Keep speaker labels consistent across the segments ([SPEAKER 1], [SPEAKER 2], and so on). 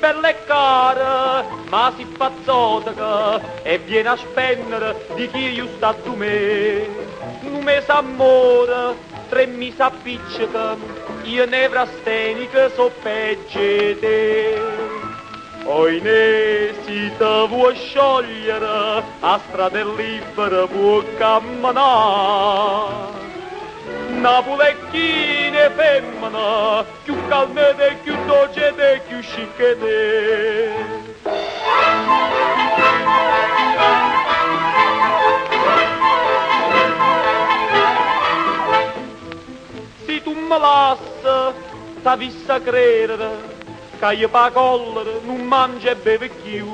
[SPEAKER 1] bella e cara, ma si fa zotica e viene a spendere di chi io sta a me. Un mese amore, 3 mesi appiccica, io nevrastenica so peggio di te. Oine si te vuoi sciogliere, a strada libera può camminare. Napolecchine femmina, più calmete, più dolcete, più scicchete. Se tu me lassi, t'avessi a credere, che io pa collera non mangia e beve più.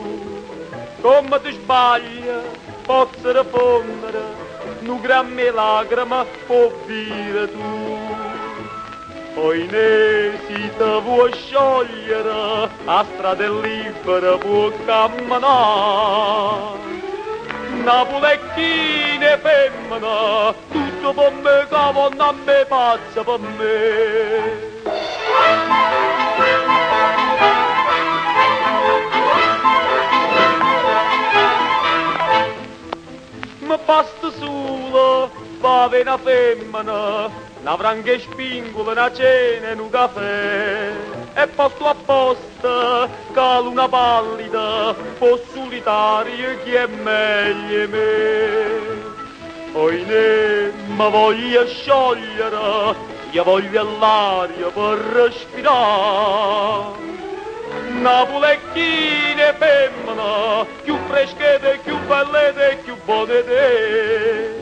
[SPEAKER 1] Come ti sbaglia, posso rispondere, nu gramme lacrima può dire tu. Poi ne si te vuoi sciogliere, a strada libera può camminare. Napolecchine femmina, tutto per me che vanno a me pazza per me. Ma basta solo, va bene una femmina, una franca spingola, una cena e un caffè. E posto apposta, cala una pallida, po' solitaria chi è meglio me. Poi ne, ma voglio sciogliere, io voglio l'aria per respirare. Napolecchine femmina, più freschete, più bellete, più buone te.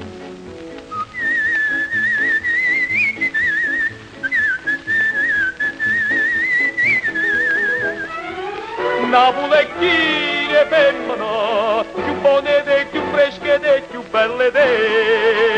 [SPEAKER 1] Napolecchine femmina, più buone te, più freschete, più belle te.